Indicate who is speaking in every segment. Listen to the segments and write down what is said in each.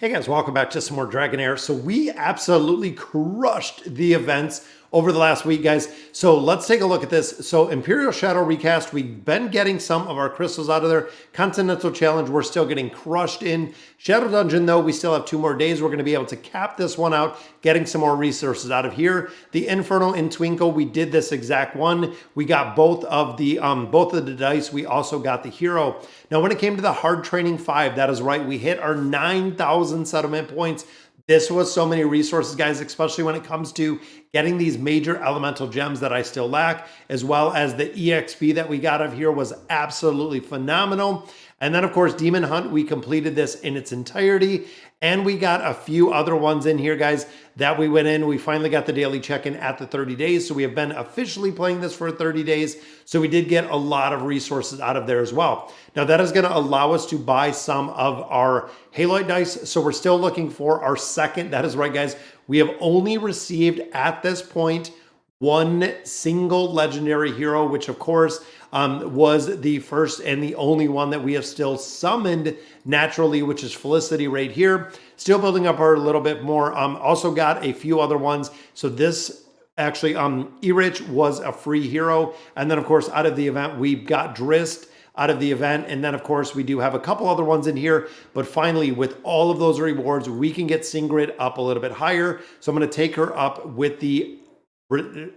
Speaker 1: Hey guys, welcome back to some more Dragonheir. So we absolutely crushed the events over the last week, guys. So let's take a look at this. So Imperial Shadow Recast, we've been getting some of our crystals out of there. Continental Challenge, we're still getting crushed in. Shadow Dungeon, though, we still have 2 more days. We're going to be able to cap this one out, getting some more resources out of here. The Infernal in Twinkle, we did this exact one. We got both of the dice. We also got the hero. Now, when it came to the hard training 5, that is right, we hit our 9,000 settlement points. This was so many resources, guys, especially when it comes to getting these major elemental gems that I still lack, as well as the EXP that we got out of here was absolutely phenomenal. And then, of course, Demon Hunt, we completed this in its entirety. And we got a few other ones in here, guys, that we went in. We finally got the daily check-in at the 30 days. So we have been officially playing this for 30 days. So we did get a lot of resources out of there as well. Now, that is going to allow us to buy some of our Haloid dice. So we're still looking for our second. That is right, guys. We have only received at this point one single legendary hero, which of course was the first and the only one that we have still summoned naturally, which is Felicity right here. Still building up our a little bit more. Also got a few other ones. So this actually, Erich was a free hero. And then of course, out of the event, we got Drist out of the event. And then of course, we do have a couple other ones in here, but finally with all of those rewards, we can get Singrid up a little bit higher. So I'm going to take her up with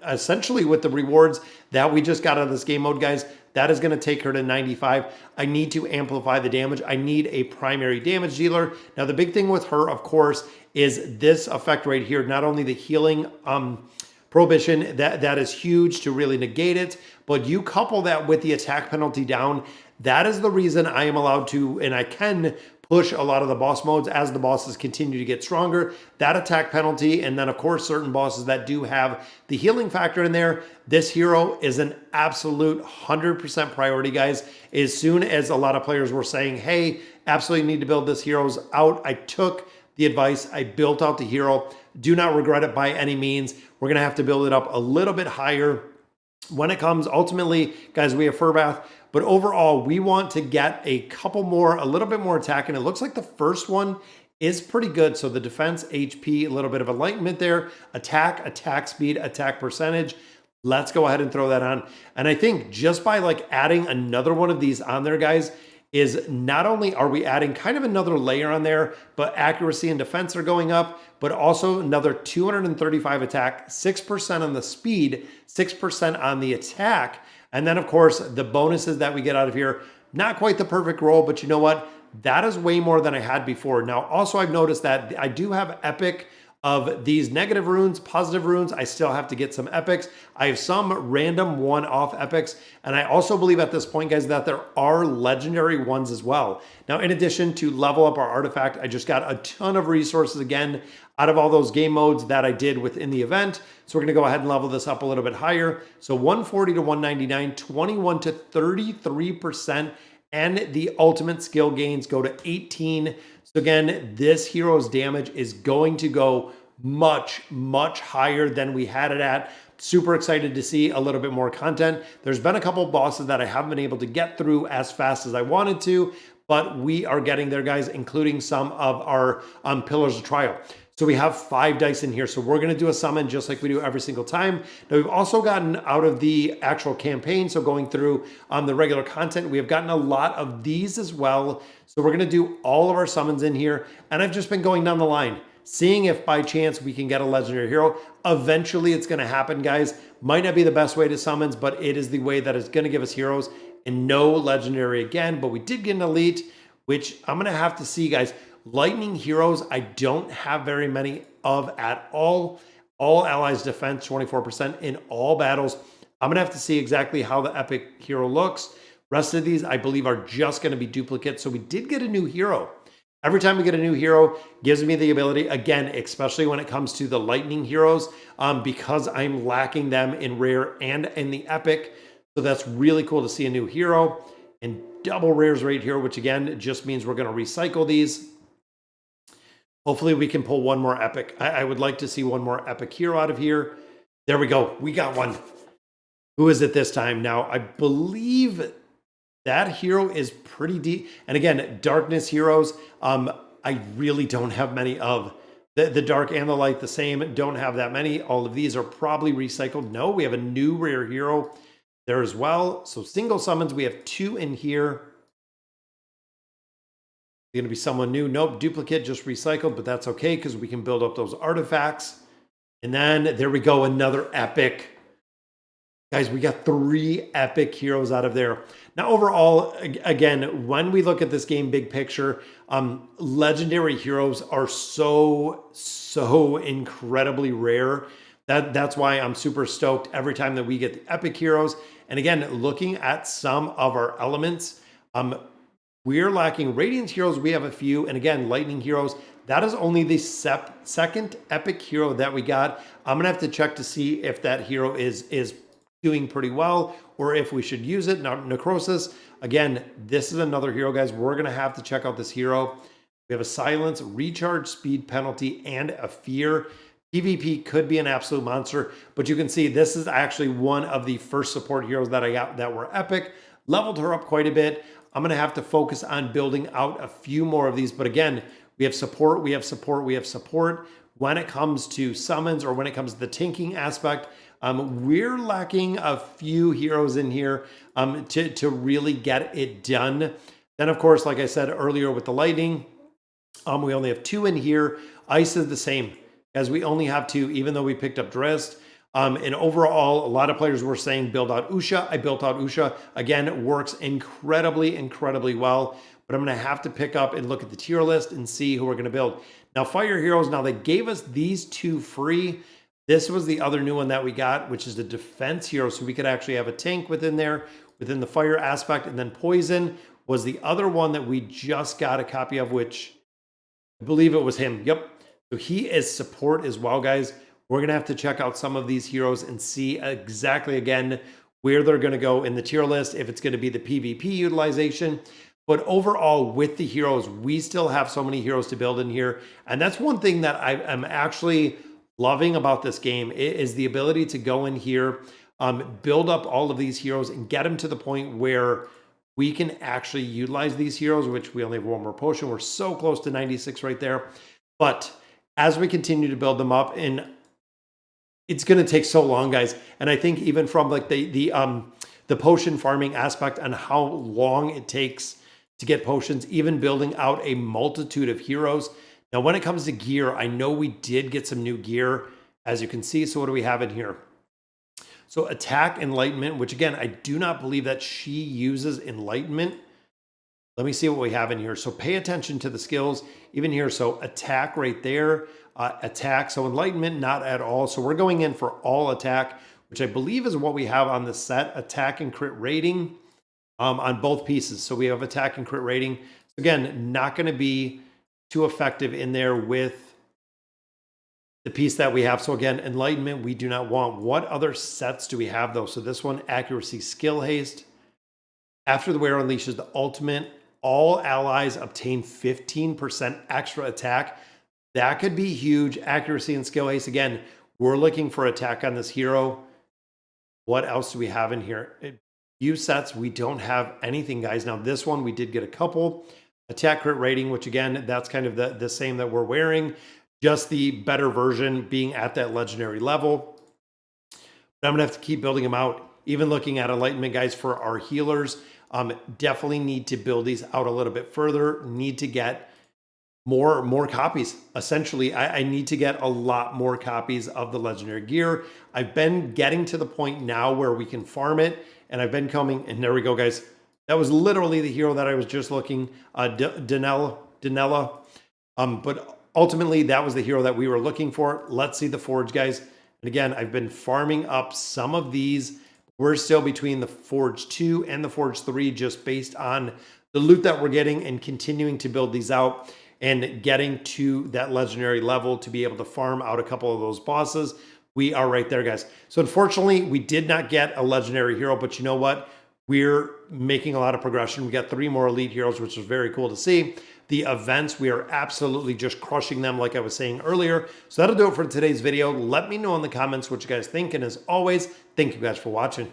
Speaker 1: essentially with the rewards that we just got out of this game mode, guys. That is going to take her to 95. I need to amplify the damage. I need a primary damage dealer. Now, the big thing with her, of course, is this effect right here. Not only the healing prohibition, that is huge to really negate it, but you couple that with the attack penalty down. That is the reason I am allowed to, and I can push a lot of the boss modes as the bosses continue to get stronger. That attack penalty, and then of course certain bosses that do have the healing factor in there. This hero is an absolute 100% priority, guys. As soon as a lot of players were saying, hey, absolutely need to build this heroes out, I took the advice, I built out the hero. Do not regret it by any means. We're gonna have to build it up a little bit higher when it comes. Ultimately, guys, we have Furbath, but overall, we want to get a couple more, a little bit more attack, and it looks like the first one is pretty good. So the defense, HP, a little bit of enlightenment there, attack speed, attack percentage. Let's go ahead and throw that on. And I think just by like adding another one of these on there, guys, is not only are we adding kind of another layer on there, but accuracy and defense are going up, but also another 235 attack, 6% on the speed, 6% on the attack. And then of course, the bonuses that we get out of here, not quite the perfect roll, but you know what? That is way more than I had before. Now, also I've noticed that I do have epic of these negative runes, positive runes. I still have to get some epics. I have some random one-off epics. And I also believe at this point, guys, that there are legendary ones as well. Now, in addition to level up our artifact, I just got a ton of resources again out of all those game modes that I did within the event. So we're gonna go ahead and level this up a little bit higher. So 140 to 199, 21 to 33%. And the ultimate skill gains go to 18. So again, this hero's damage is going to go much, much higher than we had it at. Super excited to see a little bit more content. There's been a couple bosses that I haven't been able to get through as fast as I wanted to, but we are getting there, guys, including some of our Pillars of Trial. So we have 5 dice in here. So we're going to do a summon just like we do every single time. Now we've also gotten out of the actual campaign. So going through the regular content, we have gotten a lot of these as well. So we're going to do all of our summons in here. And I've just been going down the line, seeing if by chance we can get a legendary hero. Eventually it's going to happen, guys. Might not be the best way to summons, but it is the way that is going to give us heroes, and no legendary again. But we did get an elite, which I'm going to have to see, guys. Lightning heroes, I don't have very many of at all. All allies defense 24% in all battles. I'm gonna have to see exactly how the epic hero looks. Rest of these, I believe, are just gonna be duplicates. So we did get a new hero. Every time we get a new hero, gives me the ability, again, especially when it comes to the lightning heroes, because I'm lacking them in rare and in the epic. So that's really cool to see a new hero. And double rares right here, which again, just means we're gonna recycle these. Hopefully we can pull one more epic. I would like to see one more epic hero out of here. There we go. We got one. Who is it this time? Now, I believe that hero is pretty deep. And again, darkness heroes. I really don't have many of the dark and the light the same. Don't have that many. All of these are probably recycled. No, we have a new rare hero there as well. So single summons, we have 2 in here. Going to be someone new. Nope, duplicate, just recycled, but that's okay because we can build up those artifacts. And then there we go, another epic. Guys, we got 3 epic heroes out of there. Now, overall, again, when we look at this game big picture, legendary heroes are so incredibly rare. That's why I'm super stoked every time that we get the epic heroes. And again, looking at some of our elements, we're lacking Radiant heroes. We have a few. And again, Lightning heroes. That is only the second epic hero that we got. I'm going to have to check to see if that hero is doing pretty well or if we should use it. Now, Necrosis. Again, this is another hero, guys. We're going to have to check out this hero. We have a Silence, Recharge, Speed Penalty, and a Fear. PvP could be an absolute monster, but you can see this is actually one of the first support heroes that I got that were epic. Leveled her up quite a bit. I'm going to have to focus on building out a few more of these. But again, we have support, we have support, we have support. When it comes to summons or when it comes to the tanking aspect, we're lacking a few heroes in here to really get it done. Then, of course, like I said earlier with the lightning, we only have 2 in here. Ice is the same, as we only have 2, even though we picked up Drizzt. And overall, a lot of players were saying build out Usha. I built out Usha. Again, it works incredibly well. But I'm going to have to pick up and look at the tier list and see who we're going to build. Now, Fire Heroes, now they gave us these 2 free. This was the other new one that we got, which is the Defense Hero. So we could actually have a tank within there, within the fire aspect. And then Poison was the other one that we just got a copy of, which I believe it was him. Yep. So he is support as well, guys. We're going to have to check out some of these heroes and see exactly, again, where they're going to go in the tier list, if it's going to be the PvP utilization. But overall, with the heroes, we still have so many heroes to build in here. And that's one thing that I'm actually loving about this game is the ability to go in here, build up all of these heroes and get them to the point where we can actually utilize these heroes, which we only have 1 more potion. We're so close to 96 right there. But as we continue to build them up, and it's going to take so long, guys. And I think even from like the potion farming aspect and how long it takes to get potions, even building out a multitude of heroes. Now, when it comes to gear, I know we did get some new gear, as you can see. So what do we have in here? So attack enlightenment, which again, I do not believe that she uses enlightenment. Let me see what we have in here. So pay attention to the skills, even here. So attack right there. Attack, so enlightenment, not at all. So we're going in for all attack, which I believe is what we have on the set. Attack and crit rating on both pieces. So we have attack and crit rating. Again, not going to be too effective in there with the piece that we have. So again, enlightenment, we do not want. What other sets do we have though? So this one, accuracy, skill haste. After the wearer unleashes the ultimate, all allies obtain 15% extra attack. That could be huge. Accuracy and skill haste. Again, we're looking for attack on this hero. What else do we have in here? Few sets, we don't have anything, guys. Now, this one, we did get a couple. Attack crit rating, which again, that's kind of the same that we're wearing. Just the better version being at that legendary level. But I'm going to have to keep building them out. Even looking at enlightenment, guys, for our healers. Definitely need to build these out a little bit further. Need to get more copies. Essentially, I need to get a lot more copies of the legendary gear. I've been getting to the point now where we can farm it, and I've been coming, and there we go, guys. That was literally the hero that I was just looking, Danella. But ultimately, that was the hero that we were looking for. Let's see the Forge, guys. And again, I've been farming up some of these. We're still between the Forge 2 and the Forge 3, just based on the loot that we're getting and continuing to build these out and getting to that legendary level to be able to farm out a couple of those bosses. We are right there, guys. So unfortunately, we did not get a legendary hero, but you know what? We're making a lot of progression. We got 3 more elite heroes, which is very cool to see. The events, we are absolutely just crushing them, like I was saying earlier. So that'll do it for today's video. Let me know in the comments what you guys think. And as always, thank you guys for watching.